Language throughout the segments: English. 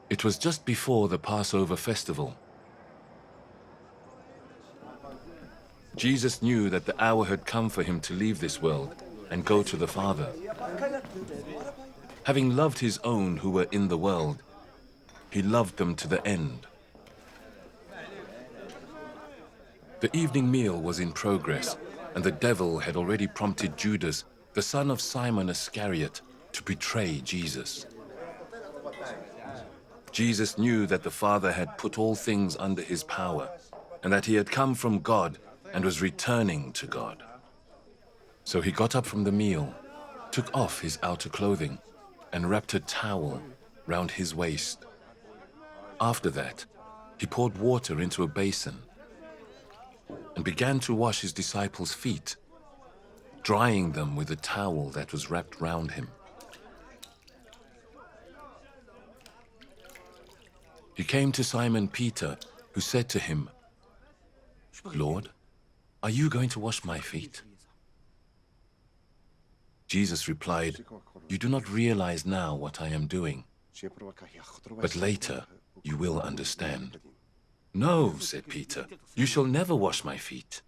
It was just before the Passover festival. Jesus knew that the hour had come for him to leave this world and go to the Father. Having loved his own who were in the world, he loved them to the end. The evening meal was in progress, and the devil had already prompted Judas, the son of Simon Iscariot, to betray Jesus. Jesus knew that the Father had put all things under his power, and that he had come from God and was returning to God. So he got up from the meal, took off his outer clothing, and wrapped a towel round his waist. After that, he poured water into a basin and began to wash his disciples' feet, drying them with the towel that was wrapped round him. He came to Simon Peter, who said to him, "Lord, are you going to wash my feet?" Jesus replied, "You do not realize now what I am doing, but later you will understand." "No," said Peter, "you shall never wash my feet."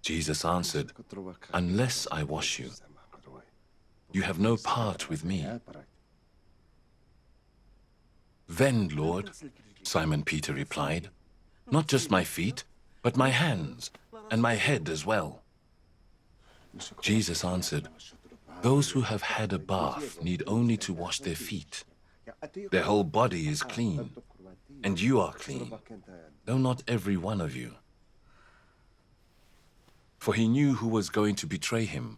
Jesus answered, "Unless I wash you, you have no part with me." "Then, Lord," Simon Peter replied, "not just my feet, but my hands and my head as well." Jesus answered, "Those who have had a bath need only to wash their feet. Their whole body is clean, and you are clean, though not every one of you." For he knew who was going to betray him,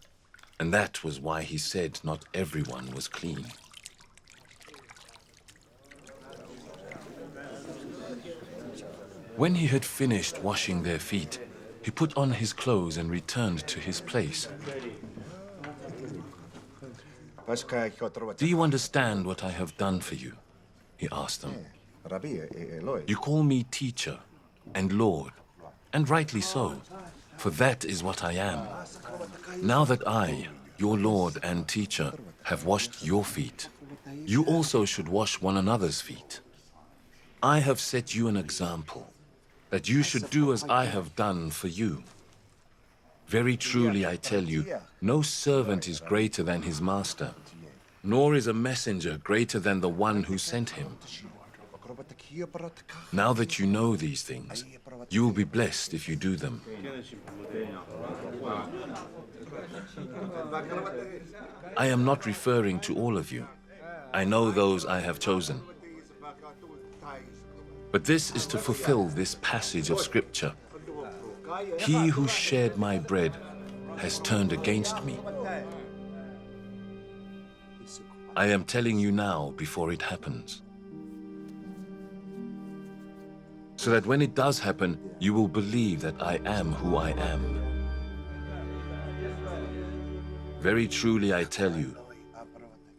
and that was why he said not everyone was clean. When he had finished washing their feet, he put on his clothes and returned to his place. "Do you understand what I have done for you?" he asked them. "You call me teacher and Lord, and rightly so, for that is what I am. Now that I, your Lord and teacher, have washed your feet, you also should wash one another's feet. I have set you an example, that you should do as I have done for you. Very truly I tell you, no servant is greater than his master, nor is a messenger greater than the one who sent him. Now that you know these things, you will be blessed if you do them." I am not referring to all of you. I know those I have chosen. But this is to fulfill this passage of Scripture. He who shared my bread has turned against me. I am telling you now before it happens, so that when it does happen, you will believe that I am who I am. Very truly I tell you,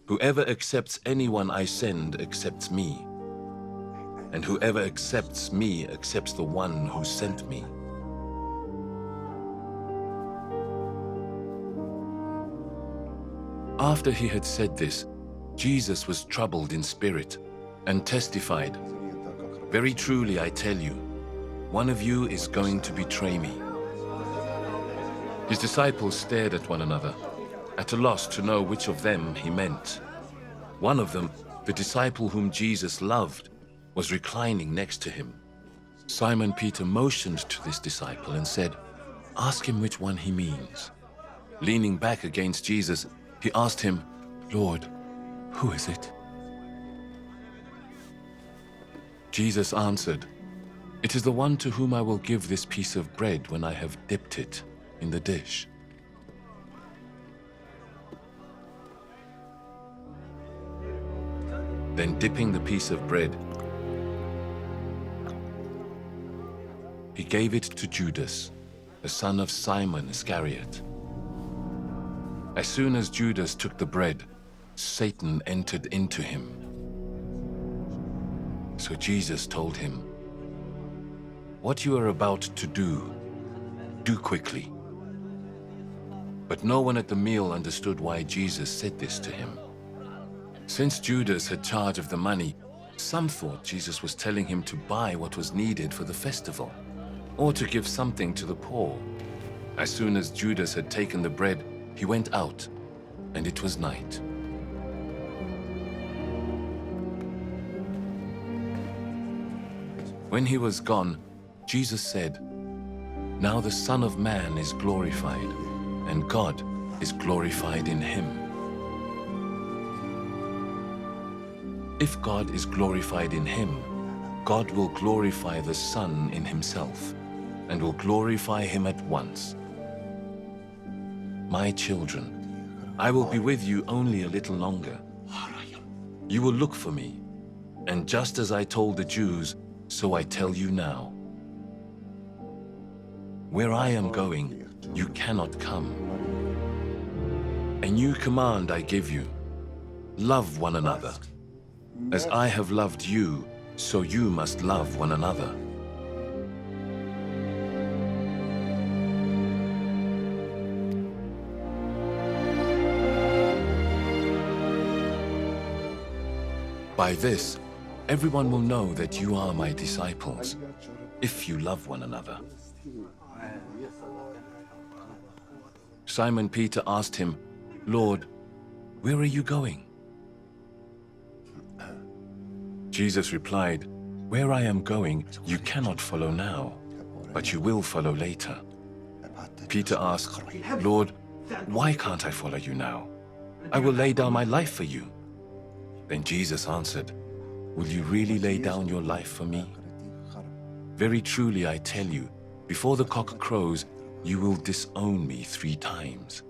whoever accepts anyone I send accepts me, and whoever accepts me accepts the one who sent me. After he had said this, Jesus was troubled in spirit and testified, "Very truly I tell you, one of you is going to betray me." His disciples stared at one another, at a loss to know which of them he meant. One of them, the disciple whom Jesus loved, was reclining next to him. Simon Peter motioned to this disciple and said, "Ask him which one he means." Leaning back against Jesus, he asked him, "Lord, who is it?" Jesus answered, "It is the one to whom I will give this piece of bread when I have dipped it in the dish." Then dipping the piece of bread, he gave it to Judas, the son of Simon Iscariot. As soon as Judas took the bread, Satan entered into him. So Jesus told him, "What you are about to do, do quickly." But no one at the meal understood why Jesus said this to him. Since Judas had charge of the money, Some thought Jesus was telling him to buy what was needed for the festival, or to give something to the poor. As soon as Judas had taken the bread, he went out, and it was night. When he was gone, Jesus said, "Now the Son of Man is glorified, and God is glorified in him. If God is glorified in him, God will glorify the Son in himself, and will glorify him at once. My children, I will be with you only a little longer. You will look for me, and just as I told the Jews, so I tell you now. Where I am going, you cannot come. A new command I give you: love one another. As I have loved you, so you must love one another. By this, everyone will know that you are my disciples, if you love one another." Simon Peter asked him, "Lord, where are you going?" Jesus replied, "Where I am going, you cannot follow now, but you will follow later." Peter asked, "Lord, why can't I follow you now? I will lay down my life for you." Then Jesus answered, "Will you really lay down your life for me? Very truly I tell you, before the cock crows, you will disown me 3 times."